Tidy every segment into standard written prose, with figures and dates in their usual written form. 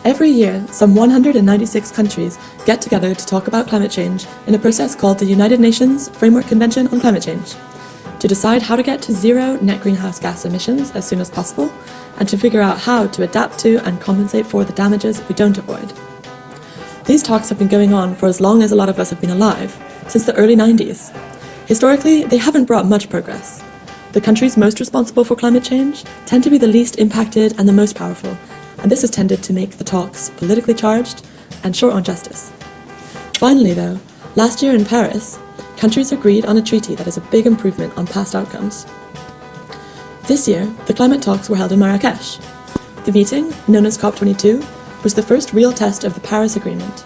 Every year, some 196 countries get together to talk about climate change in a process called the United Nations Framework Convention on Climate Change, to decide how to get to zero net greenhouse gas emissions as soon as possible, and to figure out how to adapt to and compensate for the damages we don't avoid. These talks have been going on for as long as a lot of us have been alive, since the early 90s. Historically, they haven't brought much progress. The countries most responsible for climate change tend to be the least impacted and the most powerful, and this has tended to make the talks politically charged and short on justice. Finally, though, last year in Paris, countries agreed on a treaty that is a big improvement on past outcomes. This year, the climate talks were held in Marrakech. The meeting, known as COP22, was the first real test of the Paris Agreement.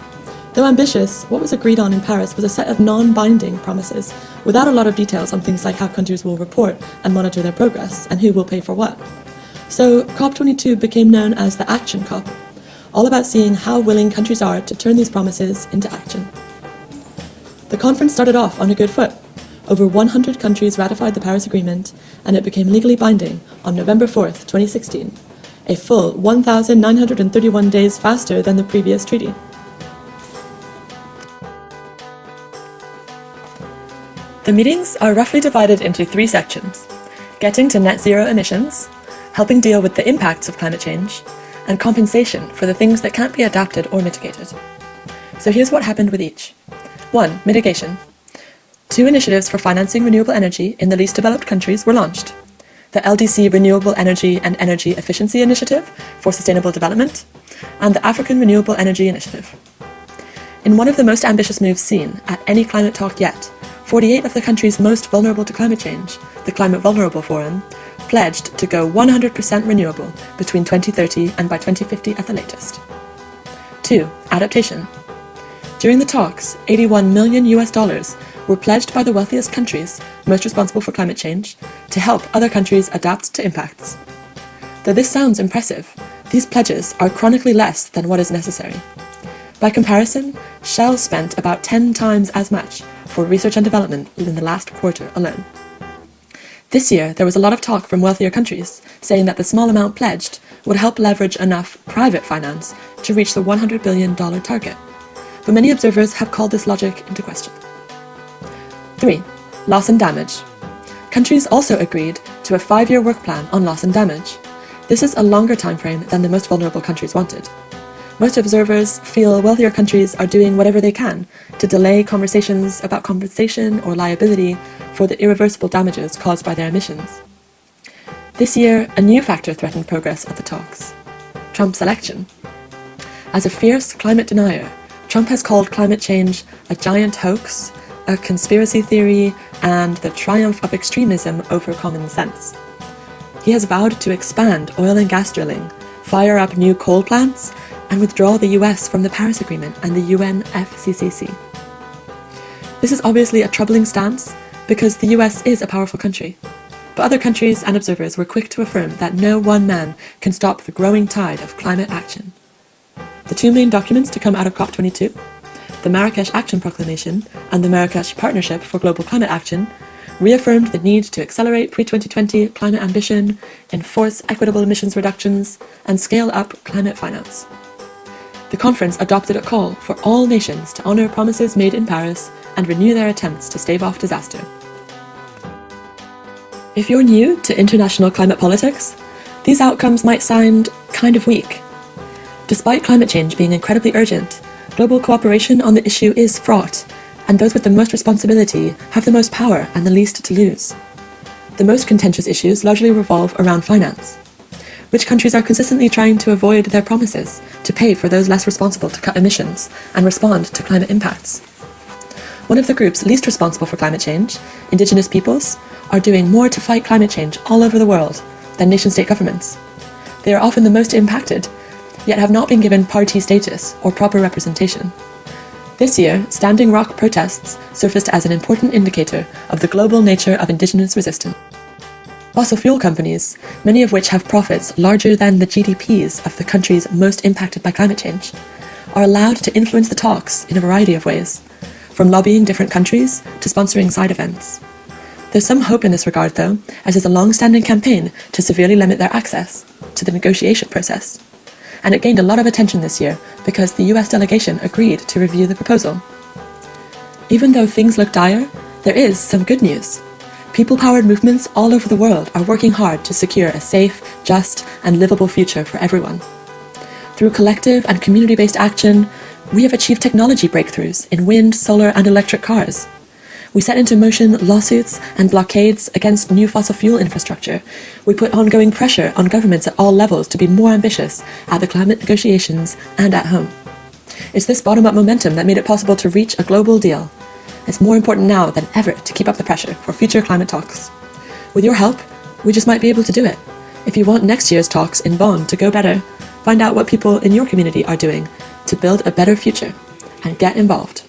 Though ambitious, what was agreed on in Paris was a set of non-binding promises, without a lot of details on things like how countries will report and monitor their progress, and who will pay for what. So COP22 became known as the Action COP, all about seeing how willing countries are to turn these promises into action. The conference started off on a good foot. Over 100 countries ratified the Paris Agreement, and it became legally binding on November 4th, 2016, a full 1,931 days faster than the previous treaty. The meetings are roughly divided into three sections: getting to net zero emissions, helping deal with the impacts of climate change, and compensation for the things that can't be adapted or mitigated. So here's what happened with each. 1. Mitigation. 2 initiatives for financing renewable energy in the least developed countries were launched: the LDC Renewable Energy and Energy Efficiency Initiative for Sustainable Development, and the African Renewable Energy Initiative. In one of the most ambitious moves seen at any climate talk yet, 48 of the countries most vulnerable to climate change, the Climate Vulnerable Forum, pledged to go 100% renewable between 2030 and by 2050 at the latest. 2. Adaptation. During the talks, $81 million were pledged by the wealthiest countries most responsible for climate change to help other countries adapt to impacts. Though this sounds impressive, these pledges are chronically less than what is necessary. By comparison, Shell spent about 10 times as much for research and development in the last quarter alone. This year, there was a lot of talk from wealthier countries saying that the small amount pledged would help leverage enough private finance to reach the $100 billion target. But many observers have called this logic into question. 3. Loss and damage. Countries also agreed to a 5-year work plan on loss and damage. This is a longer timeframe than the most vulnerable countries wanted. Most observers feel wealthier countries are doing whatever they can to delay conversations about compensation or liability for the irreversible damages caused by their emissions. This year, a new factor threatened progress at the talks: Trump's election. As a fierce climate denier, Trump has called climate change a giant hoax, a conspiracy theory, and the triumph of extremism over common sense. He has vowed to expand oil and gas drilling, fire up new coal plants, and withdraw the US from the Paris Agreement and the UNFCCC. This is obviously a troubling stance because the US is a powerful country, but other countries and observers were quick to affirm that no one man can stop the growing tide of climate action. The 2 main documents to come out of COP22, the Marrakech Action Proclamation and the Marrakech Partnership for Global Climate Action, reaffirmed the need to accelerate pre-2020 climate ambition, enforce equitable emissions reductions, and scale up climate finance. The conference adopted a call for all nations to honour promises made in Paris and renew their attempts to stave off disaster. If you're new to international climate politics, these outcomes might sound kind of weak. Despite climate change being incredibly urgent, global cooperation on the issue is fraught, and those with the most responsibility have the most power and the least to lose. The most contentious issues largely revolve around finance. Which countries are consistently trying to avoid their promises to pay for those less responsible to cut emissions and respond to climate impacts? One of the groups least responsible for climate change, indigenous peoples, are doing more to fight climate change all over the world than nation-state governments. They are often the most impacted, yet have not been given party status or proper representation. This year, Standing Rock protests surfaced as an important indicator of the global nature of indigenous resistance. Fossil fuel companies, many of which have profits larger than the GDPs of the countries most impacted by climate change, are allowed to influence the talks in a variety of ways, from lobbying different countries to sponsoring side events. There's some hope in this regard, though, as there's a long-standing campaign to severely limit their access to the negotiation process. and it gained a lot of attention this year because the US delegation agreed to review the proposal. Even though things look dire, there is some good news. People-powered movements all over the world are working hard to secure a safe, just, and livable future for everyone. Through collective and community-based action, we have achieved technology breakthroughs in wind, solar, and electric cars. We set into motion lawsuits and blockades against new fossil fuel infrastructure. We put ongoing pressure on governments at all levels to be more ambitious at the climate negotiations and at home. It's this bottom-up momentum that made it possible to reach a global deal. It's more important now than ever to keep up the pressure for future climate talks. With your help, we just might be able to do it. If you want next year's talks in Bonn to go better, find out what people in your community are doing to build a better future and get involved.